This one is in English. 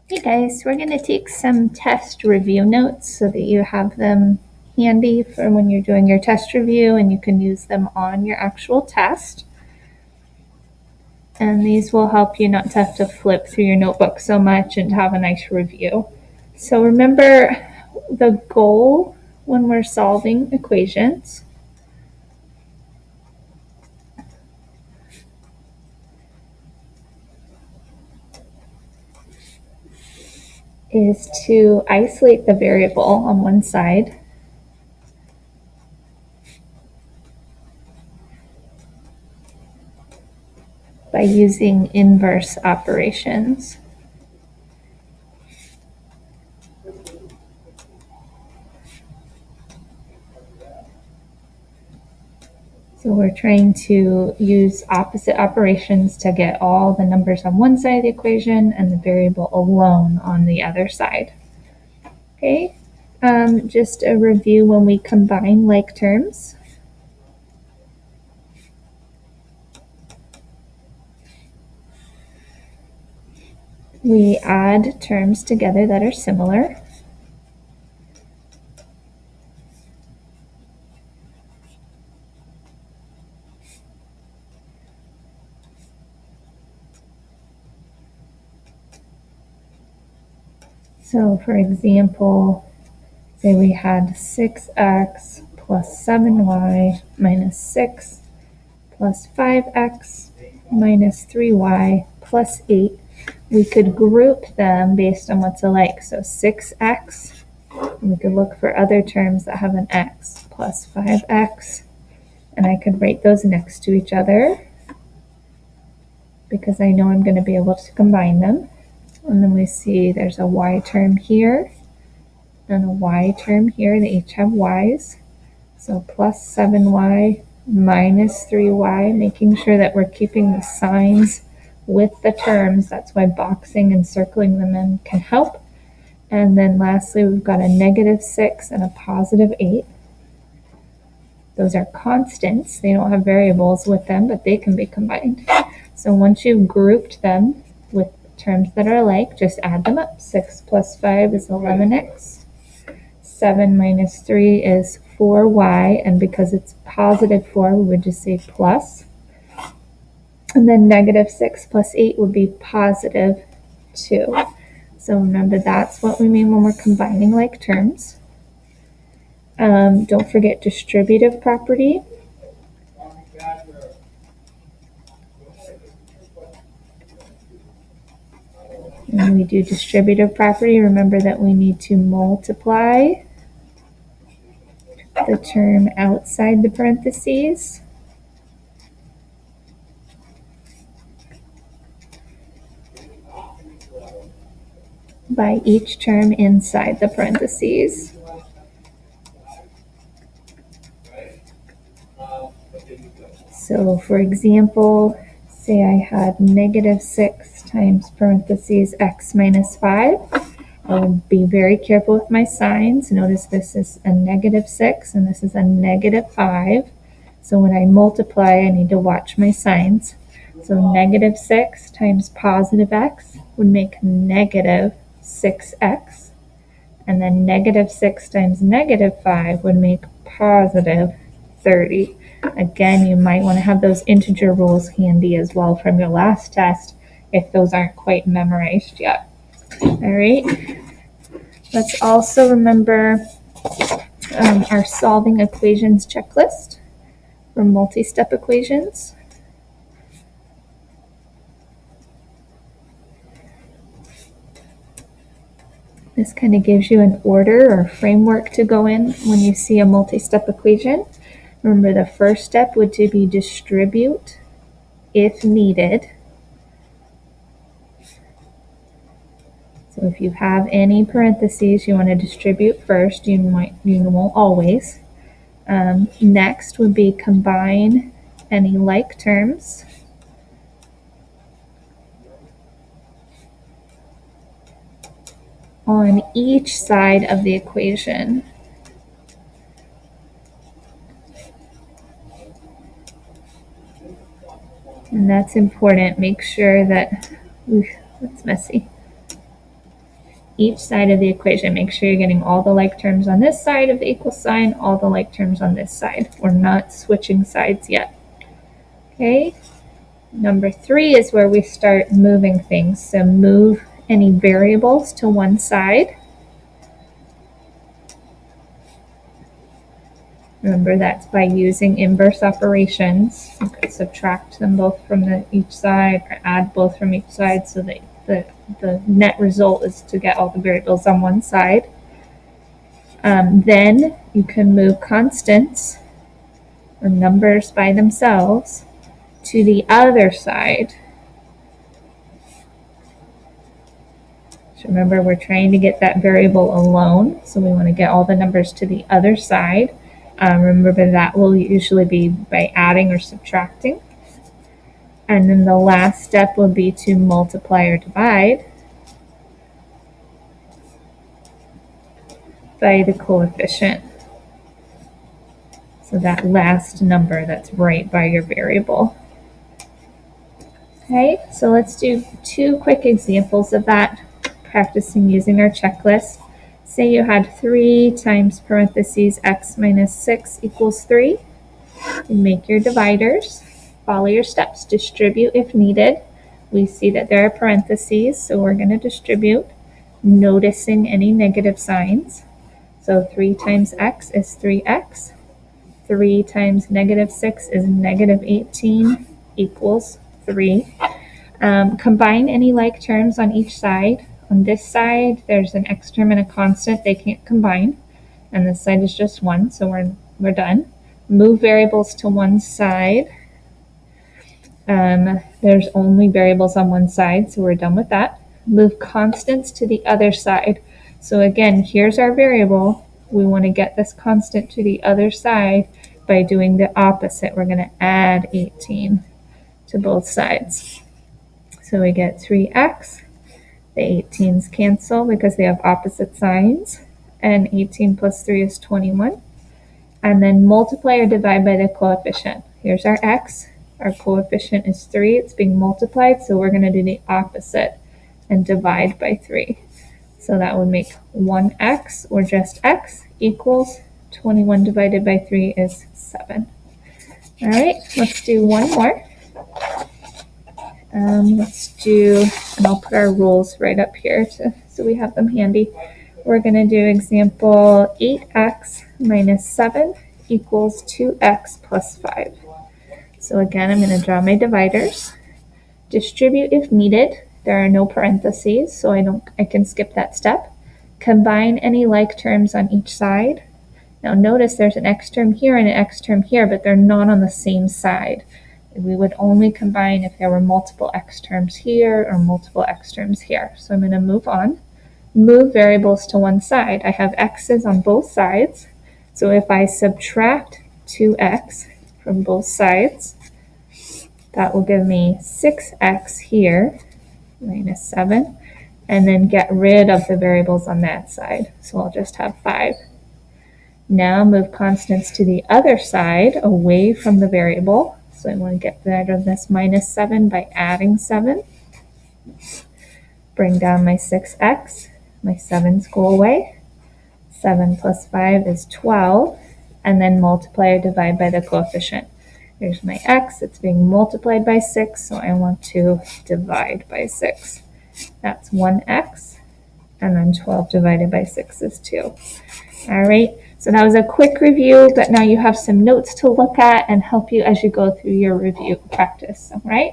Hey guys, we're going to take some test review notes so that you have them handy for when you're doing your test review and you can use them on your actual test. And these will help you not to have to flip through your notebook so much and have a nice review. So remember the goal when we're solving equations is to isolate the variable on one side by using inverse operations. So we're trying to use opposite operations to get all the numbers on one side of the equation and the variable alone on the other side. Okay, just a review when we combine like terms. We add terms together that are similar. So for example, say we had 6x plus 7y minus 6 plus 5x minus 3y plus 8. We could group them based on what's alike. So 6x, and we could look for other terms that have an x, plus 5x, and I could write those next to each other because I know I'm going to be able to combine them. And then we see there's a y term here and a y term here. They each have y's. So plus 7y minus 3y, making sure that we're keeping the signs with the terms. That's why boxing and circling them in can help. And then lastly, we've got a negative 6 and a positive 8. Those are constants. They don't have variables with them, but they can be combined. So once you've grouped them with terms that are alike, just add them up. 6 plus 5 is 11x. 7 minus 3 is 4y, and because it's positive 4, we would just say plus. And then negative 6 plus 8 would be positive 2. So remember, that's what we mean when we're combining like terms. Don't forget distributive property. When we do distributive property, remember that we need to multiply the term outside the parentheses by each term inside the parentheses. So for example, say I had negative 6 times parentheses x minus 5. I would be very careful with my signs. Notice this is a negative 6 and this is a negative 5. So when I multiply, I need to watch my signs. So negative 6 times positive x would make negative 6x. And then negative 6 times negative 5 would make positive 30. Again, you might want to have those integer rules handy as well from your last test if those aren't quite memorized yet. All right. Let's also remember our solving equations checklist for multi-step equations. This kind of gives you an order or framework to go in when you see a multi-step equation. Remember, the first step would to be distribute if needed. So if you have any parentheses you want to distribute first, you won't always. Next would be combine any like terms. On each side of the equation. And that's important. Make sure that, that's messy. each side of the equation. Make sure you're getting all the like terms on this side of the equal sign, all the like terms on this side. We're not switching sides yet. Okay, number 3 is where we start moving things. So move any variables to one side. Remember, that's by using inverse operations. You could subtract them both from each side or add both from each side, so that the net result is to get all the variables on one side. Then you can move constants or numbers by themselves to the other side. So remember, we're trying to get that variable alone, so we want to get all the numbers to the other side. Remember, that will usually be by adding or subtracting. And then the last step will be to multiply or divide by the coefficient. So that last number that's right by your variable. Okay, so let's do 2 quick examples of that, practicing using our checklist. Say you had 3 times parentheses x minus 6 equals 3. You make your dividers. Follow your steps. Distribute if needed. We see that there are parentheses, so we're going to distribute, noticing any negative signs. So 3 times x is 3x. 3 times negative 6 is negative 18 equals 3. Combine any like terms on each side. On this side, there's an x term and a constant. They can't combine. And this side is just 1, so we're done. Move variables to one side. There's only variables on one side, so we're done with that. Move constants to the other side. So again, here's our variable. We want to get this constant to the other side by doing the opposite. We're going to add 18 to both sides. So we get 3x. The 18's cancel because they have opposite signs. And 18 plus 3 is 21. And then multiply or divide by the coefficient. Here's our x. Our coefficient is 3. It's being multiplied, so we're going to do the opposite and divide by 3. So that would make 1x, or just x, equals 21 divided by 3 is 7. All right, let's do one more. Let's do, and I'll put our rules right up here so we have them handy. We're going to do example 8x minus 7 equals 2x plus 5. So again, I'm going to draw my dividers. Distribute if needed. There are no parentheses, so I can skip that step. Combine any like terms on each side. Now notice there's an x term here and an x term here, but they're not on the same side. We would only combine if there were multiple x terms here or multiple x terms here. So I'm going to move on. Move variables to one side. I have x's on both sides. So if I subtract 2x from both sides, that will give me 6x here minus 7, and then get rid of the variables on that side. So I'll just have 5. Now move constants to the other side away from the variable. So I want to get rid of this minus 7 by adding 7. Bring down my 6x. My 7's go away. 7 plus 5 is 12. And then multiply or divide by the coefficient. Here's my x. It's being multiplied by 6, so I want to divide by 6. That's 1x. And then 12 divided by 6 is 2. All right. So that was a quick review, but now you have some notes to look at and help you as you go through your review practice. All right.